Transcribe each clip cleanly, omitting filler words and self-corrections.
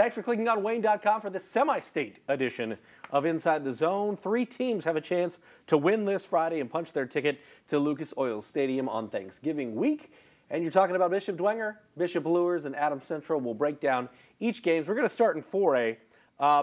Thanks for clicking on Wayne.com for the semi-state edition of Inside the Zone. 3 teams have a chance to win this Friday and punch their ticket to Lucas Oil Stadium on Thanksgiving week. And you're talking about Bishop Dwenger, Bishop Luers, and Adams Central. Will break down each game. We're going to start in 4A.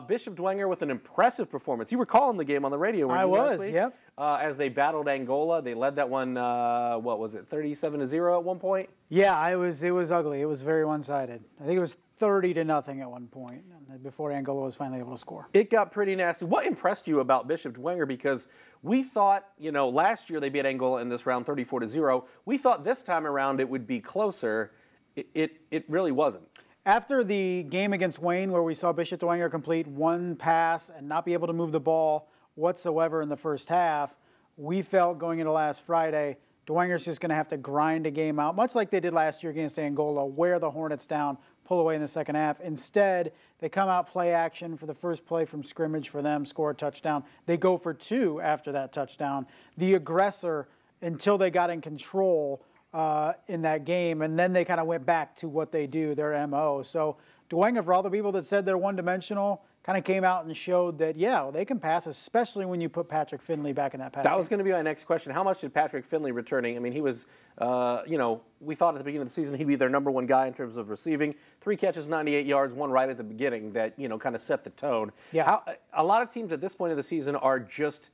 Bishop Dwenger with an impressive performance. You were calling the game on the radio, weren't you? I was, yep. As they battled Angola. They led that one, what was it, 37-0 at one point? Yeah, it was ugly. It was very one-sided. I think it was 30-0 at one point before Angola was finally able to score. It got pretty nasty. What impressed you about Bishop Dwenger? Because we thought, you know, last year they beat Angola in this round 34-0. We thought this time around it would be closer. It really wasn't. After the game against Wayne, where we saw Bishop Dwenger complete one pass and not be able to move the ball whatsoever in the first half, we felt going into last Friday, Dwenger's just going to have to grind a game out, much like they did last year against Angola, wear the Hornets down, pull away in the second half. Instead, they come out play action for the first play from scrimmage for them, score a touchdown. They go for 2 after that touchdown. The aggressor, until they got in control in that game, and then they kind of went back to what they do, their MO. So Dwenger, for all the people that said they're one-dimensional, kind of came out and showed that, yeah, they can pass, especially when you put Patrick Finley back in that pass. That was going to be my next question. How much did Patrick Finley returning? I mean, he was, you know, we thought at the beginning of the season he'd be their #1 guy in terms of receiving. 3 catches, 98 yards, 1 right at the beginning that, you know, kind of set the tone. Yeah. A lot of teams at this point of the season are just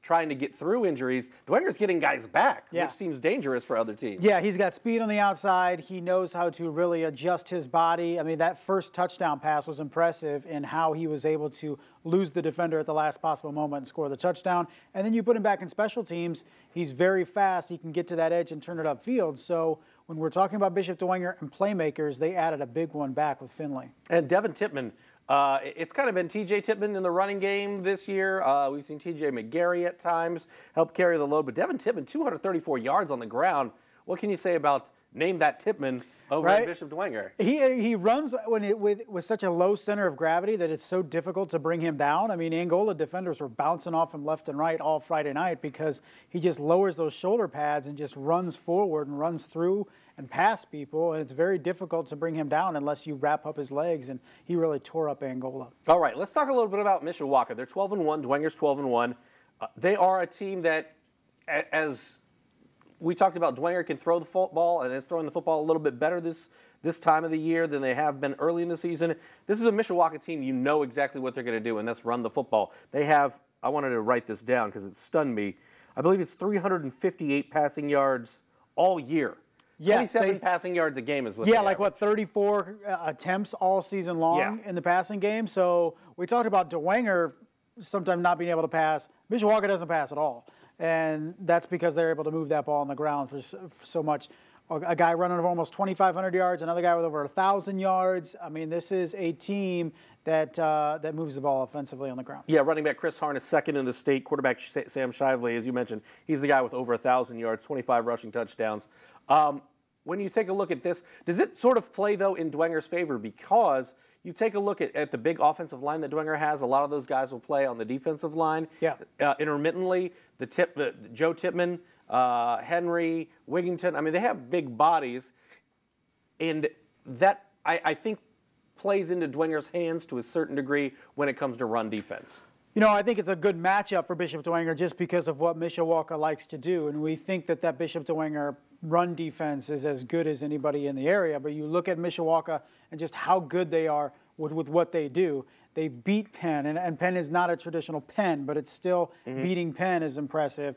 trying to get through injuries. Dwenger's getting guys back, which seems dangerous for other teams. Yeah, he's got speed on the outside. He knows how to really adjust his body. I mean, that first touchdown pass was impressive in how he was able to lose the defender at the last possible moment and score the touchdown. And then you put him back in special teams. He's very fast. He can get to that edge and turn it upfield. So when we're talking about Bishop Dwenger and playmakers, they added a big one back with Finley. And Devin Tippmann. It's kind of been T.J. Tippmann in the running game this year. We've seen T.J. McGarry at times help carry the load. But Devin Tippmann, 234 yards on the ground. What can you say about name that Tippmann over at Bishop Dwenger? He runs with such a low center of gravity that it's so difficult to bring him down. I mean, Angola defenders were bouncing off him left and right all Friday night because he just lowers those shoulder pads and just runs forward and runs through and past people, and it's very difficult to bring him down unless you wrap up his legs, and he really tore up Angola. All right, let's talk a little bit about Mishawka. They're 12-1. Dwenger's 12-1. They are a team that, as we talked about, Dwenger can throw the football and is throwing the football a little bit better this time of the year than they have been early in the season. This is a Mishawka team. You know exactly what they're going to do, and that's run the football. They have, I wanted to write this down because it stunned me, I believe it's 358 passing yards all year. Yes, 27 passing yards a game is what they like what, 34 attempts all season long in the passing game. So we talked about Dwenger sometimes not being able to pass. Mishawka doesn't pass at all. And that's because they're able to move that ball on the ground for so much. A guy running over almost 2,500 yards, another guy with over 1,000 yards. I mean, this is a team that moves the ball offensively on the ground. Yeah, running back Chris Harness, second in the state. Quarterback Sam Shively, as you mentioned, he's the guy with over 1,000 yards, 25 rushing touchdowns. When you take a look at this, does it sort of play, though, in Dwenger's favor? Because you take a look at the big offensive line that Dwenger has, a lot of those guys will play on the defensive line. Yeah. Intermittently, Joe Tippmann, Henry, Wigington, I mean, they have big bodies. And that, I think, plays into Dwenger's hands to a certain degree when it comes to run defense. You know, I think it's a good matchup for Bishop Dwenger just because of what Mishawka likes to do. And we think that Bishop Dwenger run defense is as good as anybody in the area. But you look at Mishawka and just how good they are with what they do. They beat Penn, and Penn is not a traditional Penn, but it's still beating Penn is impressive.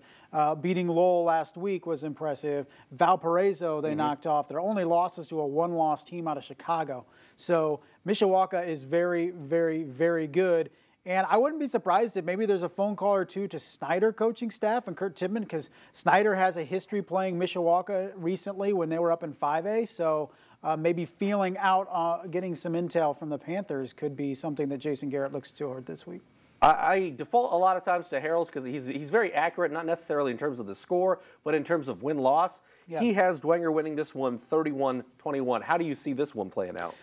Beating Lowell last week was impressive. Valparaiso they knocked off. Their only losses to a one-loss team out of Chicago. So Mishawka is very, very, very good. And I wouldn't be surprised if maybe there's a phone call or two to Snyder coaching staff and Kurt Tippmann, because Snyder has a history playing Mishawka recently when they were up in 5A. So maybe feeling out, getting some intel from the Panthers could be something that Jason Garrett looks toward this week. I default a lot of times to Harold's because he's very accurate, not necessarily in terms of the score, but in terms of win-loss. Yeah. He has Dwenger winning this one 31-21. How do you see this one playing out?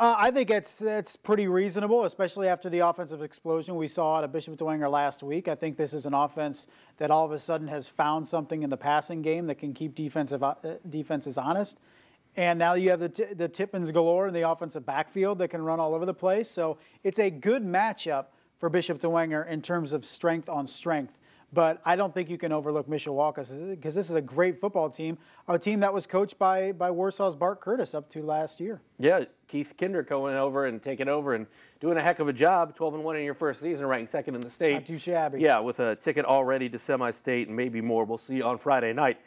I think it's pretty reasonable, especially after the offensive explosion we saw out of Bishop Dwenger last week. I think this is an offense that all of a sudden has found something in the passing game that can keep defenses honest. And now you have the Tippins galore in the offensive backfield that can run all over the place. So it's a good matchup for Bishop Dwenger in terms of strength on strength. But I don't think you can overlook Mishawaka because this is a great football team, a team that was coached by Warsaw's Bart Curtis up to last year. Yeah, Keith Kinder going over and taking over and doing a heck of a job. 12-1 in your first season, ranked second in the state. Not too shabby. Yeah, with a ticket already to semi-state and maybe more. We'll see you on Friday night.